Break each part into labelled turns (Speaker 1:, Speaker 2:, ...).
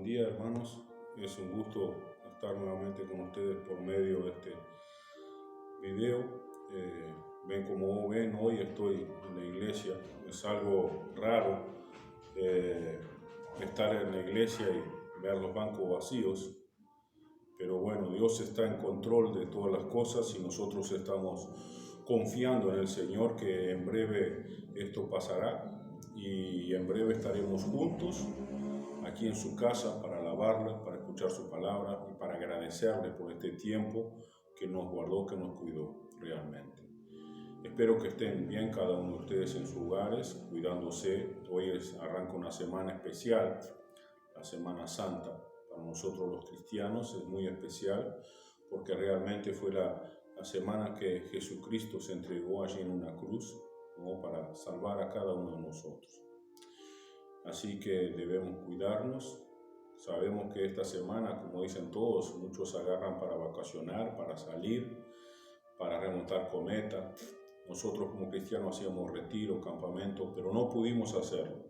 Speaker 1: día, hermanos. Es un gusto estar nuevamente con ustedes por medio de este video. Como ven, hoy estoy en la iglesia. Es algo raro estar en la iglesia y ver los bancos vacíos. Pero bueno, Dios está en control de todas las cosas y nosotros estamos confiando en el Señor que en breve esto pasará y en breve estaremos juntos aquí en su casa para alabarla, para escuchar su palabra y para agradecerle por este tiempo que nos guardó, que nos cuidó realmente. Espero que estén bien cada uno de ustedes en sus hogares, cuidándose. Hoy arranca una semana especial, la Semana Santa. Para nosotros los cristianos es muy especial porque realmente fue la semana que Jesucristo se entregó allí en una cruz, ¿no?, para salvar a cada uno de nosotros. Así que debemos cuidarnos. Sabemos que esta semana, como dicen todos, muchos agarran para vacacionar, para salir, para remontar cometa. Nosotros como cristianos hacíamos retiro, campamentos, pero no pudimos hacerlo.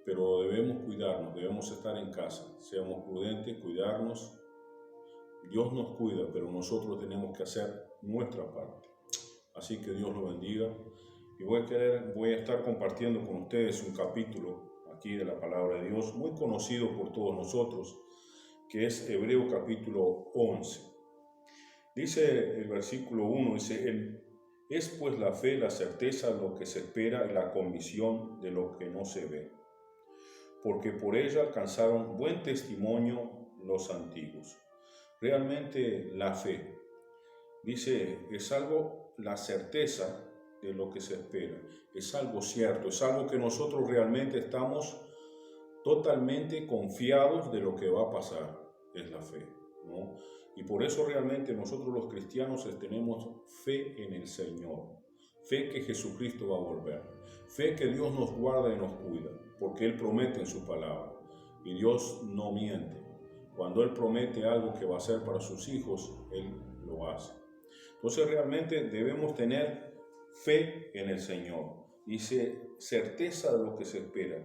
Speaker 1: Pero debemos cuidarnos, debemos estar en casa, seamos prudentes, cuidarnos. Dios nos cuida, pero nosotros tenemos que hacer nuestra parte. Así que Dios los bendiga. Y voy a estar compartiendo con ustedes un capítulo aquí de la palabra de Dios, muy conocido por todos nosotros, que es Hebreo capítulo 11. Dice el versículo 1, dice, es pues la fe, la certeza de lo que se espera y la convicción de lo que no se ve, porque por ella alcanzaron buen testimonio los antiguos. Realmente la fe, dice, es algo, la certeza de lo que se espera, es algo cierto, es algo que nosotros realmente estamos totalmente confiados de lo que va a pasar, es la fe, ¿no? Y por eso realmente nosotros los cristianos tenemos fe en el Señor, fe que Jesucristo va a volver, fe que Dios nos guarda y nos cuida, porque Él promete en su palabra, y Dios no miente. Cuando Él promete algo que va a hacer para sus hijos, Él lo hace. Entonces realmente debemos tener fe en el Señor. Dice, certeza de lo que se espera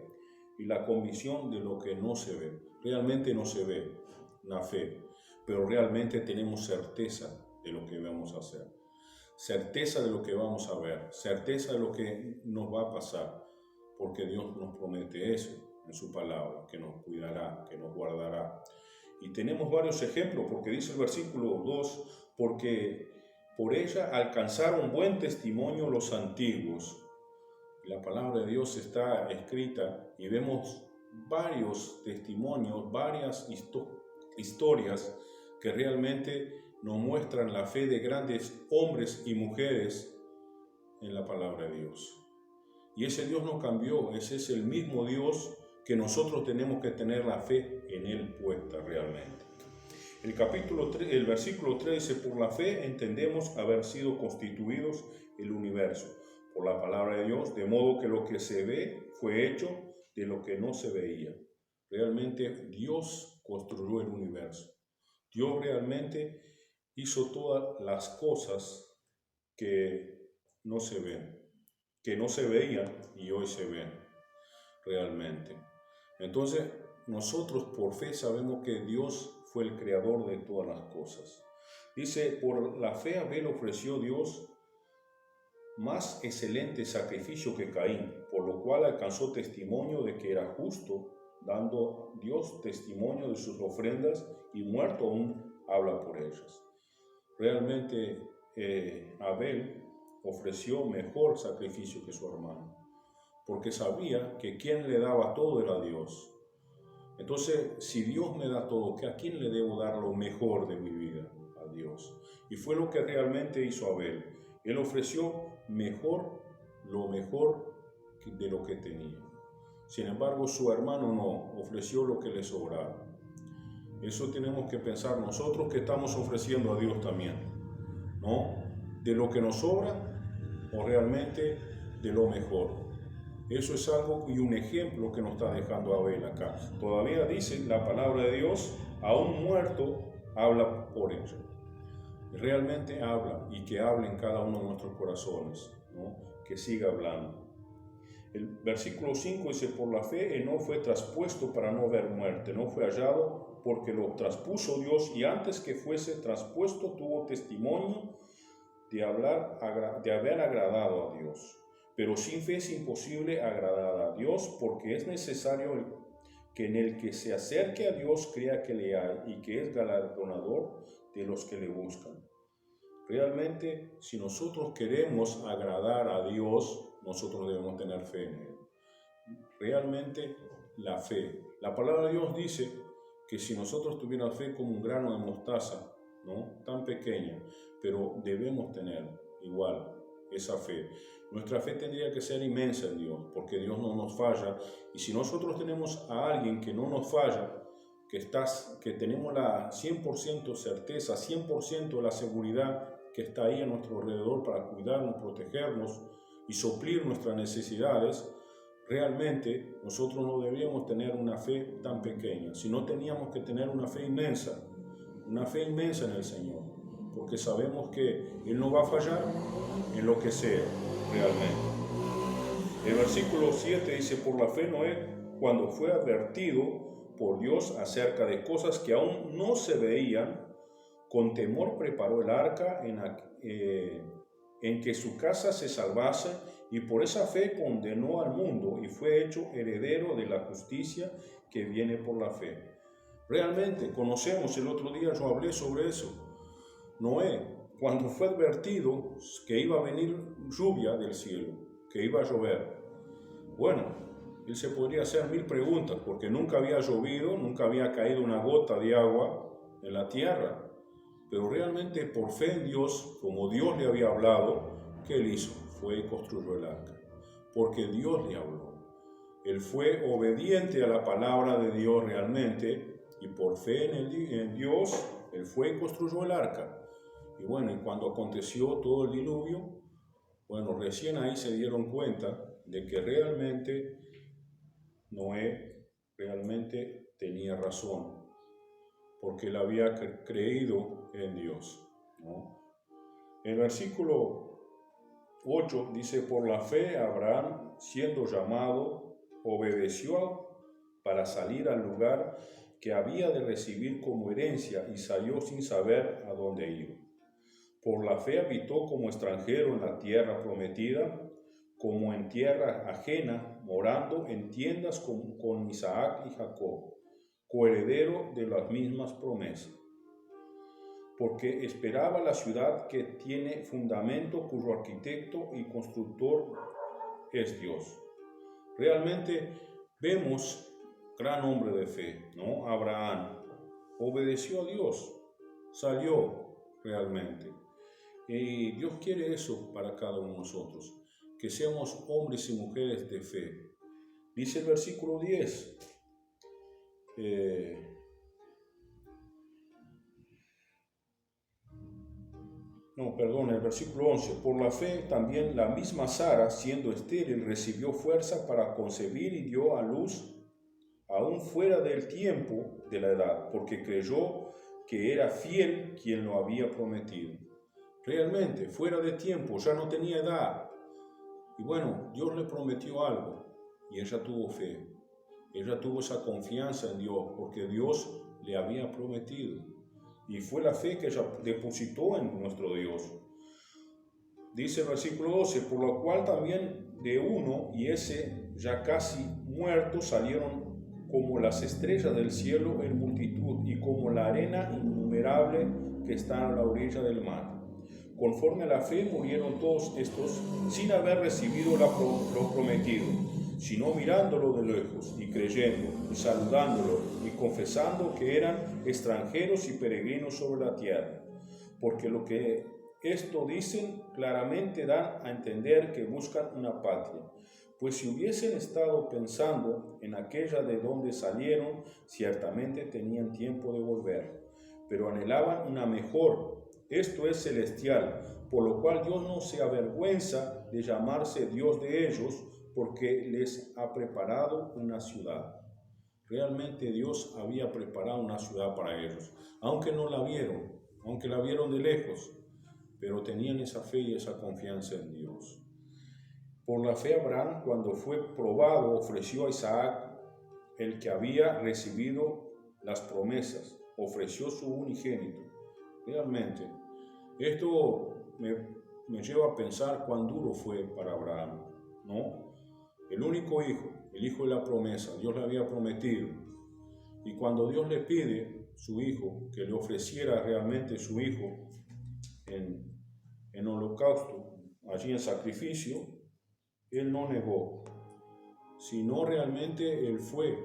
Speaker 1: y la convicción de lo que no se ve. Realmente no se ve la fe, pero realmente tenemos certeza de lo que vamos a hacer. Certeza de lo que vamos a ver, certeza de lo que nos va a pasar, porque Dios nos promete eso en su palabra, que nos cuidará, que nos guardará. Y tenemos varios ejemplos, porque dice el versículo 2, porque por ella alcanzaron buen testimonio los antiguos. La palabra de Dios está escrita y vemos varios testimonios, varias historias que realmente nos muestran la fe de grandes hombres y mujeres en la palabra de Dios. Y ese Dios no cambió, ese es el mismo Dios que nosotros tenemos que tener la fe en Él puesta realmente. El versículo 3 dice, por la fe entendemos haber sido constituidos el universo, por la palabra de Dios, de modo que lo que se ve fue hecho de lo que no se veía. Realmente Dios construyó el universo. Dios realmente hizo todas las cosas que no se ven, que no se veían y hoy se ven realmente. Entonces, nosotros por fe sabemos que Dios fue el creador de todas las cosas. Dice, por la fe Abel ofreció a Dios más excelente sacrificio que Caín, por lo cual alcanzó testimonio de que era justo, dando Dios testimonio de sus ofrendas, y muerto aún habla por ellas. Realmente Abel ofreció mejor sacrificio que su hermano, porque sabía que quien le daba todo era Dios. Entonces, si Dios me da todo, ¿a quién le debo dar lo mejor de mi vida? A Dios. Y fue lo que realmente hizo Abel. Él ofreció lo mejor de lo que tenía. Sin embargo, su hermano no, ofreció lo que le sobraba. Eso tenemos que pensar nosotros que estamos ofreciendo a Dios también, ¿no? De lo que nos sobra o realmente de lo mejor. Eso es algo y un ejemplo que nos está dejando Abel acá. Todavía dice la palabra de Dios, aún muerto, habla por ello. Realmente habla y que hable en cada uno de nuestros corazones, ¿no? Que siga hablando. El versículo 5 dice, por la fe Enoc fue traspuesto para no ver muerte, no fue hallado porque lo traspuso Dios, y antes que fuese traspuesto tuvo testimonio de haber agradado a Dios. Pero sin fe es imposible agradar a Dios, porque es necesario que en el que se acerque a Dios crea que le hay y que es galardonador de los que le buscan. Realmente, si nosotros queremos agradar a Dios, nosotros debemos tener fe en Él. Realmente, la fe. La palabra de Dios dice que si nosotros tuviéramos fe como un grano de mostaza, ¿no? Tan pequeña, pero debemos tener igual esa fe. Nuestra fe tendría que ser inmensa en Dios, porque Dios no nos falla. Y si nosotros tenemos a alguien que no nos falla, que tenemos la 100% certeza, 100% la seguridad que está ahí a nuestro alrededor para cuidarnos, protegernos y suplir nuestras necesidades, realmente nosotros no deberíamos tener una fe tan pequeña, sino teníamos que tener una fe inmensa en el Señor, porque sabemos que Él no va a fallar en lo que sea realmente. El versículo 7 dice, por la fe Noé, cuando fue advertido por Dios acerca de cosas que aún no se veían, con temor preparó el arca en que su casa se salvase, y por esa fe condenó al mundo y fue hecho heredero de la justicia que viene por la fe. Realmente conocemos, el otro día yo hablé sobre eso. Noé, cuando fue advertido que iba a venir lluvia del cielo, que iba a llover, bueno, él se podría hacer 1000 preguntas, porque nunca había llovido, nunca había caído una gota de agua en la tierra. Pero realmente por fe en Dios, como Dios le había hablado, ¿qué él hizo? Fue y construyó el arca, porque Dios le habló. Él fue obediente a la palabra de Dios realmente, y por fe en Dios, él fue y construyó el arca. Y bueno, y cuando aconteció todo el diluvio, bueno, recién ahí se dieron cuenta de que realmente Noé realmente tenía razón, porque él había creído en Dios, ¿no? El versículo 8 dice, por la fe Abraham, siendo llamado, obedeció para salir al lugar que había de recibir como herencia y salió sin saber a dónde iba. Por la fe habitó como extranjero en la tierra prometida, como en tierra ajena, morando en tiendas con Isaac y Jacob, coheredero de las mismas promesas, porque esperaba la ciudad que tiene fundamento, cuyo arquitecto y constructor es Dios. Realmente vemos gran hombre de fe, ¿no? Abraham obedeció a Dios, salió realmente. Y Dios quiere eso para cada uno de nosotros, que seamos hombres y mujeres de fe. Dice el versículo 10, el versículo 11. Por la fe también la misma Sara, siendo estéril, recibió fuerza para concebir y dio a luz aún fuera del tiempo de la edad, porque creyó que era fiel quien lo había prometido. Realmente, fuera de tiempo, ya no tenía edad. Y bueno, Dios le prometió algo y ella tuvo fe. Ella tuvo esa confianza en Dios porque Dios le había prometido. Y fue la fe que ella depositó en nuestro Dios. Dice el versículo 12, por lo cual también de uno, y ese ya casi muerto, salieron como las estrellas del cielo en multitud, y como la arena innumerable que está a la orilla del mar. Conforme a la fe murieron todos estos sin haber recibido lo prometido, sino mirándolo de lejos y creyendo y saludándolo y confesando que eran extranjeros y peregrinos sobre la tierra. Porque lo que esto dicen claramente dan a entender que buscan una patria. Pues si hubiesen estado pensando en aquella de donde salieron, ciertamente tenían tiempo de volver, pero anhelaban una mejor, esto es celestial, por lo cual Dios no se avergüenza de llamarse Dios de ellos, porque les ha preparado una ciudad. Realmente Dios había preparado una ciudad para ellos, aunque no la vieron, aunque la vieron de lejos, pero tenían esa fe y esa confianza en Dios. Por la fe Abraham, cuando fue probado, ofreció a Isaac, el que había recibido las promesas, ofreció su unigénito. Realmente, esto me lleva a pensar cuán duro fue para Abraham, ¿no? El único hijo, el hijo de la promesa, Dios le había prometido. Y cuando Dios le pide su hijo, que le ofreciera realmente su hijo en holocausto, allí en sacrificio, él no negó, sino realmente él fue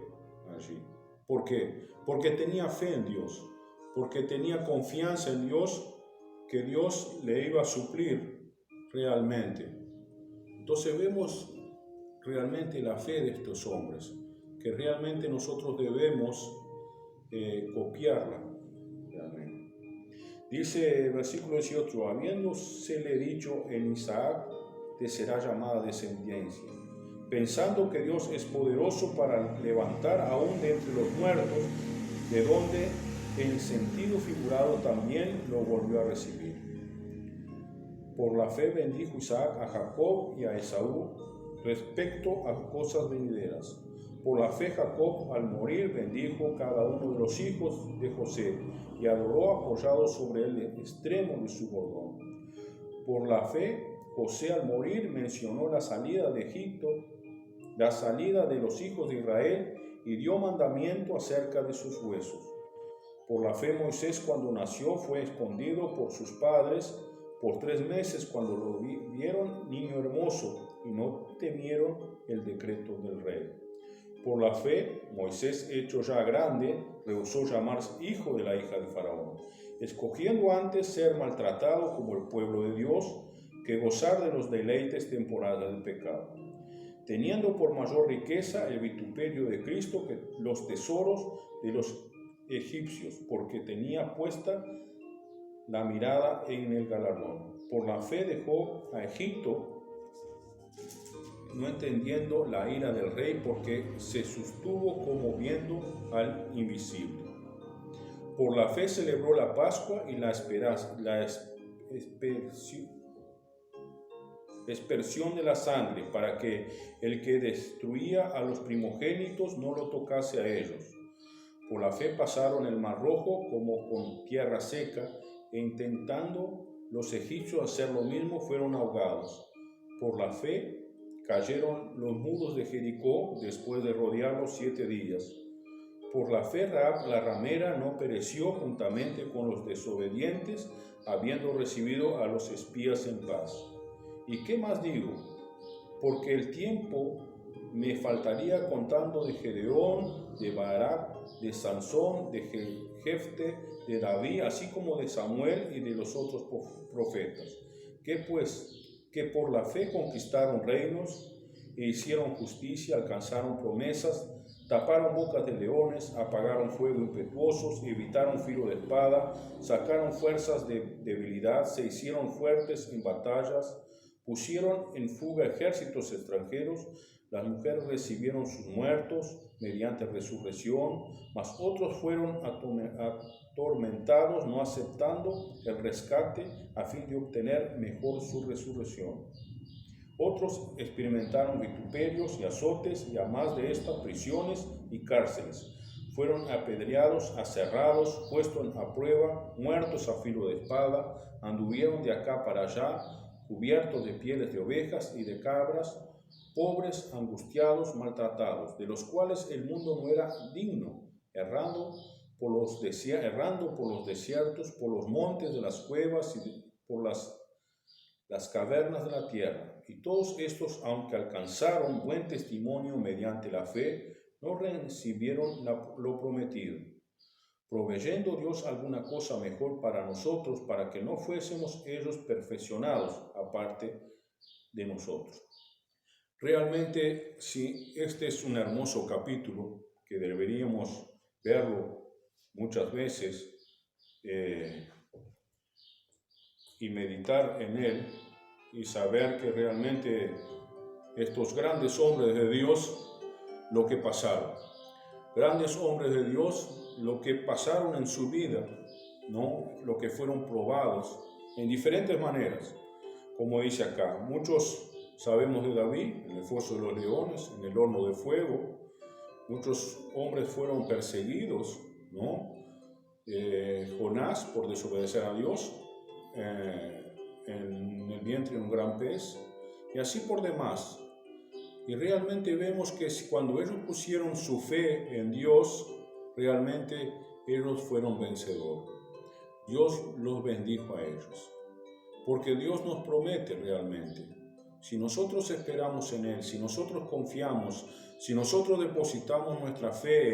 Speaker 1: allí. ¿Por qué? Porque tenía fe en Dios, porque tenía confianza en Dios, que Dios le iba a suplir realmente. Entonces vemos realmente la fe de estos hombres, que realmente nosotros debemos copiarla. Realmente. Dice el versículo 18, habiéndosele dicho en Isaac, te será llamada descendencia, pensando que Dios es poderoso para levantar aún de entre los muertos, de donde en sentido figurado también lo volvió a recibir. Por la fe bendijo Isaac a Jacob y a Esaú respecto a cosas venideras. Por la fe Jacob al morir bendijo cada uno de los hijos de José y adoró apoyado sobre el extremo de su bordón. Por la fe José al morir mencionó la salida de Egipto, la salida de los hijos de Israel y dio mandamiento acerca de sus huesos. Por la fe Moisés cuando nació fue escondido por sus padres por 3 meses cuando lo vieron niño hermoso y no temieron el decreto del rey. Por la fe Moisés, hecho ya grande, rehusó llamarse hijo de la hija de Faraón, escogiendo antes ser maltratado como el pueblo de Dios que gozar de los deleites temporales del pecado, teniendo por mayor riqueza el vituperio de Cristo que los tesoros de los egipcios, porque tenía puesta la mirada en el galardón. Por la fe dejó a Egipto, no entendiendo la ira del rey, porque se sostuvo como viendo al invisible. Por la fe celebró la Pascua y la expersión de la sangre, para que el que destruía a los primogénitos no lo tocase a ellos. Por la fe pasaron el mar rojo como con tierra seca, e intentando los egipcios hacer lo mismo, fueron ahogados. Por la fe cayeron los muros de Jericó después de rodearlos 7 días. Por la fe Rahab la ramera no pereció juntamente con los desobedientes, habiendo recibido a los espías en paz. ¿Y qué más digo? Porque el tiempo me faltaría contando de Gedeón, de Barak, de Sansón, de Jefte, de David, así como de Samuel y de los otros profetas, que por la fe conquistaron reinos e hicieron justicia, alcanzaron promesas, taparon bocas de leones, apagaron fuego impetuosos, evitaron filo de espada, sacaron fuerzas de debilidad, se hicieron fuertes en batallas, pusieron en fuga ejércitos extranjeros. Las mujeres recibieron sus muertos mediante resurrección, mas otros fueron atormentados, no aceptando el rescate a fin de obtener mejor su resurrección. Otros experimentaron vituperios y azotes, y a más de estas prisiones y cárceles. Fueron apedreados, aserrados, puestos a prueba, muertos a filo de espada, anduvieron de acá para allá, cubiertos de pieles de ovejas y de cabras, pobres, angustiados, maltratados, de los cuales el mundo no era digno, errando por los desiertos, por los montes de las cuevas y por las cavernas de la tierra. Y todos estos, aunque alcanzaron buen testimonio mediante la fe, no recibieron lo prometido, proveyendo Dios alguna cosa mejor para nosotros, para que no fuésemos ellos perfeccionados aparte de nosotros. Realmente, sí, este es un hermoso capítulo que deberíamos verlo muchas veces y meditar en él y saber que realmente estos grandes hombres de Dios, lo que pasaron, grandes hombres de Dios, lo que pasaron en su vida, ¿no? Lo que fueron probados en diferentes maneras, como dice acá, muchos Sabemos de David, en el foso de los leones, en el horno de fuego. Muchos hombres fueron perseguidos, ¿no? Jonás, por desobedecer a Dios, en el vientre de un gran pez, y así por demás. Y realmente vemos que cuando ellos pusieron su fe en Dios, realmente ellos fueron vencedores. Dios los bendijo a ellos, porque Dios nos promete realmente. Si nosotros esperamos en Él, si nosotros confiamos, si nosotros depositamos nuestra fe